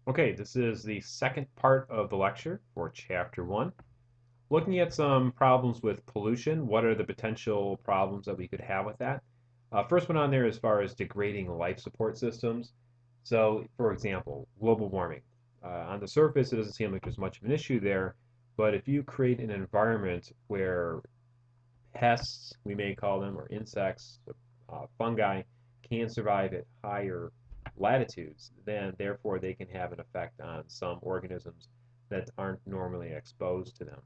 Okay, this is the second part of the lecture for Chapter 1. Looking at some problems with pollution, what are the potential problems that we could have with that? First one on there as far as degrading life support systems. So, for example, global warming. On the surface, it doesn't seem like there's much of an issue there, but if you create an environment where pests, we may call them, or insects, fungi, can survive at higher latitudes, then therefore they can have an effect on some organisms that aren't normally exposed to them.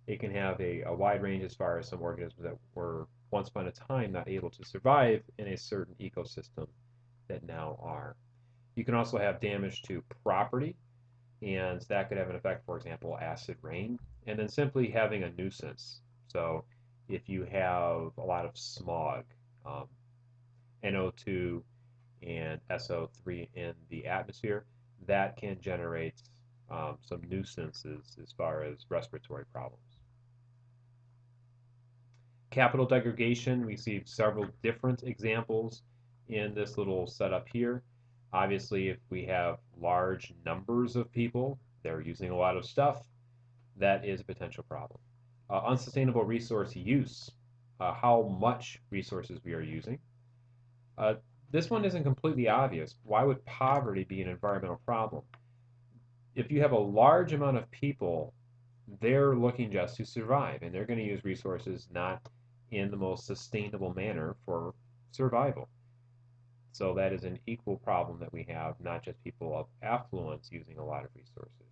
It can have a wide range as far as some organisms that were once upon a time not able to survive in a certain ecosystem that now are. You can also have damage to property, and that could have an effect, for example, acid rain, and then simply having a nuisance. So if you have a lot of smog, um, NO2 and SO3 in the atmosphere, that can generate some nuisances as far as respiratory problems. Capital degradation, we see several different examples in this little setup here. Obviously, if we have large numbers of people, they're using a lot of stuff, that is a potential problem. Unsustainable resource use, how much resources we are using. Uh, this one isn't completely obvious. Why would poverty be an environmental problem? If you have a large amount of people, they're looking just to survive, and they're going to use resources not in the most sustainable manner for survival. So that is an equal problem that we have, not just people of affluence using a lot of resources.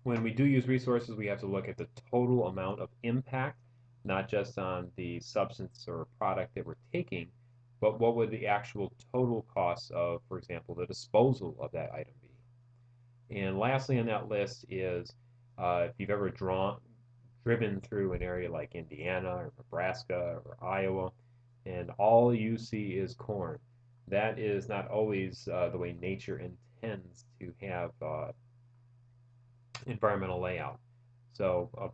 When we do use resources, we have to look at the total amount of impact, not just on the substance or product that we're taking, but what would the actual total cost of, for example, the disposal of that item be? And lastly on that list is if you've ever driven through an area like Indiana or Nebraska or Iowa, and all you see is corn. That is not always the way nature intends to have environmental layout. So a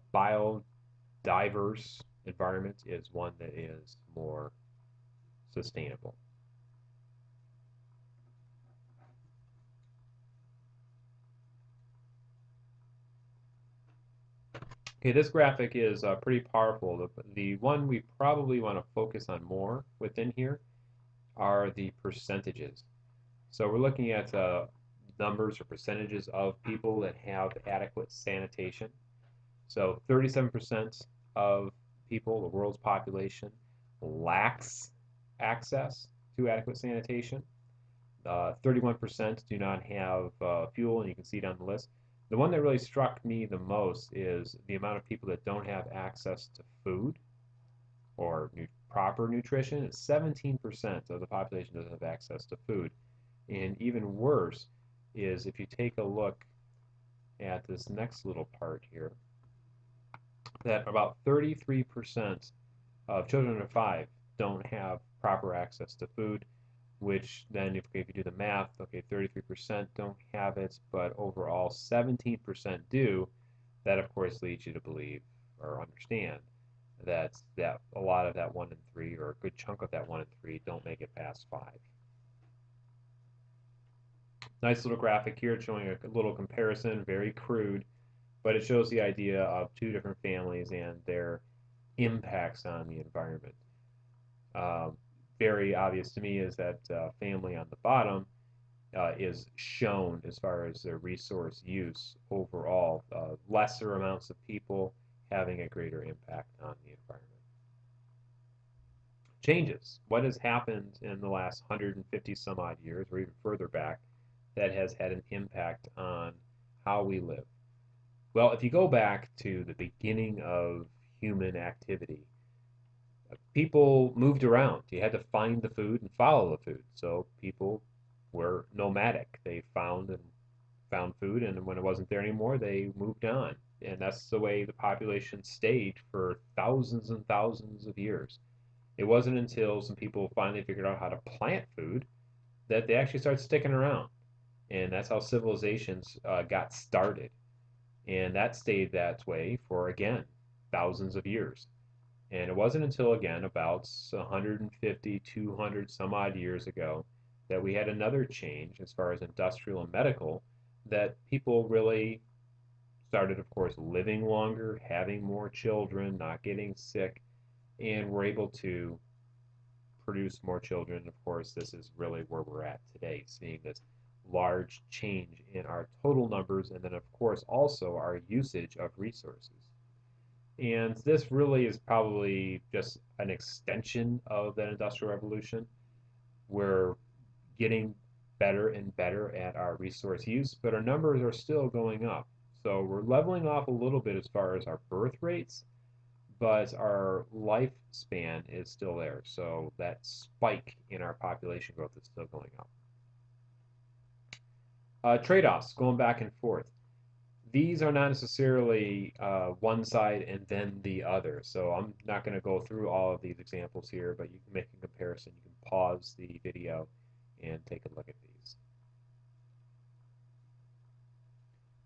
biodiverse environment is one that is more sustainable. Okay, this graphic is pretty powerful. The one we probably want to focus on more within here are the percentages. So we're looking at numbers or percentages of people that have adequate sanitation. So 37% of people, the world's population, lacks access to adequate sanitation. 31% do not have fuel, and you can see down the list. The one that really struck me the most is the amount of people that don't have access to food or proper nutrition. 17% of the population doesn't have access to food. And even worse is if you take a look at this next little part here, that about 33% of children under 5 don't have proper access to food, which then, if you do the math, okay, 33% don't have it, but overall 17% do. That, of course, leads you to believe or understand that a lot of that 1 in 3, or a good chunk of that 1 in 3, don't make it past 5. Nice little graphic here showing a little comparison, very crude, but it shows the idea of two different families and their impacts on the environment. Very obvious to me is that family on the bottom is shown as far as their resource use overall, lesser amounts of people having a greater impact on the environment. Changes. What has happened in the last 150 some odd years, or even further back, that has had an impact on how we live? Well, if you go back to the beginning of human activity, people moved around. You had to find the food and follow the food. So people were nomadic. They found food, and when it wasn't there anymore, they moved on. And that's the way the population stayed for thousands and thousands of years. It wasn't until some people finally figured out how to plant food that they actually started sticking around. And that's how civilizations got started. And that stayed that way for, again, thousands of years. And it wasn't until, again, about 150, 200 some odd years ago that we had another change as far as industrial and medical, that people really started, of course, living longer, having more children, not getting sick, and were able to produce more children. Of course, this is really where we're at today, seeing this large change in our total numbers, and then, of course, also our usage of resources. And this really is probably just an extension of that Industrial Revolution. We're getting better and better at our resource use, but our numbers are still going up. So we're leveling off a little bit as far as our birth rates, but our lifespan is still there. So that spike in our population growth is still going up. Trade-offs, going back and forth. These are not necessarily one side and then the other. So I'm not going to go through all of these examples here, but you can make a comparison. You can pause the video and take a look at these.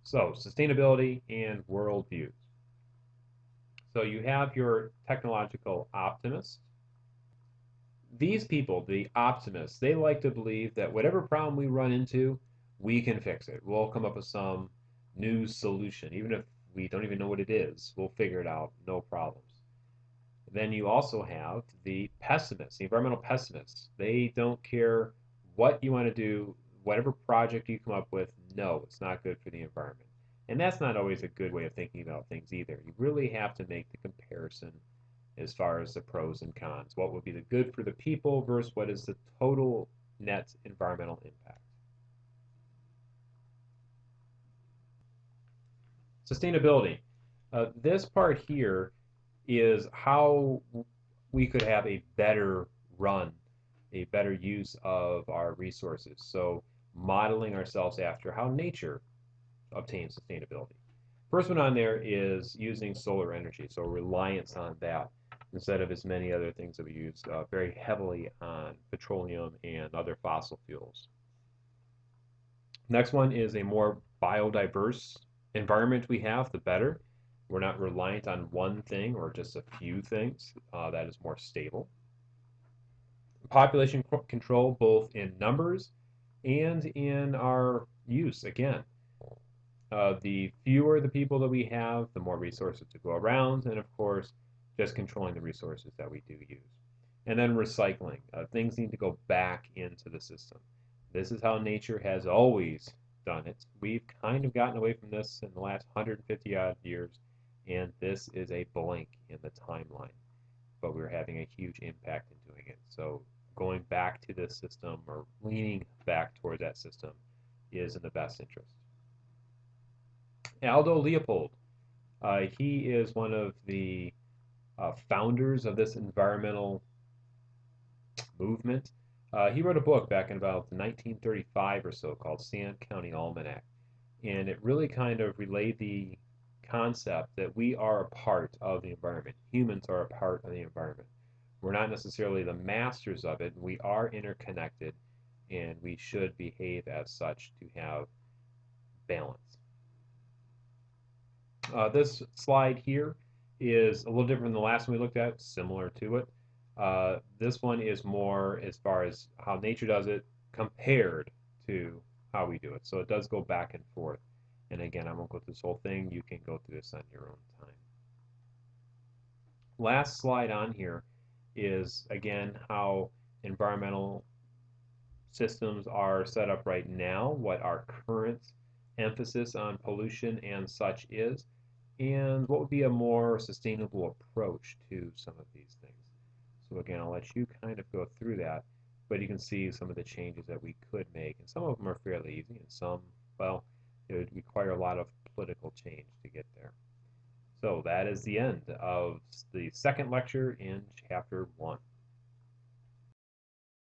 So sustainability and worldviews. So you have your technological optimists. These people, the optimists, they like to believe that whatever problem we run into, we can fix it. We'll come up with some new solution. Even if we don't even know what it is, we'll figure it out, no problems. Then you also have the pessimists, the environmental pessimists. They don't care what you want to do, whatever project you come up with, no, it's not good for the environment. And that's not always a good way of thinking about things either. You really have to make the comparison as far as the pros and cons. What would be the good for the people versus what is the total net environmental impact. Sustainability. This part here is how we could have a better run, a better use of our resources. So modeling ourselves after how nature obtains sustainability. First one on there is using solar energy, so reliance on that instead of as many other things that we use very heavily on petroleum and other fossil fuels. Next one is a more biodiverse environment we have, the better. We're not reliant on one thing or just a few things. That is more stable. Population control, both in numbers and in our use. Again, the fewer the people that we have, the more resources to go around, and of course, just controlling the resources that we do use. And then recycling. Things need to go back into the system. This is how nature has always done it. We've kind of gotten away from this in the last 150 odd years, and this is a blink in the timeline. But we're having a huge impact in doing it. So going back to this system or leaning back towards that system is in the best interest. Aldo Leopold, he is one of the founders of this environmental movement. He wrote a book back in about 1935 or so called Sand County Almanac, and it really kind of relayed the concept that we are a part of the environment. Humans are a part of the environment. We're not necessarily the masters of it, and we are interconnected, and we should behave as such to have balance. This slide here is a little different than the last one we looked at, similar to it. This one is more as far as how nature does it compared to how we do it. So it does go back and forth. And again, I won't go through this whole thing. You can go through this on your own time. Last slide on here is, again, how environmental systems are set up right now, what our current emphasis on pollution and such is, and what would be a more sustainable approach to some of these things. So again, I'll let you kind of go through that, but you can see some of the changes that we could make, and some of them are fairly easy, and some, well, it would require a lot of political change to get there. So that is the end of the second lecture in Chapter 1.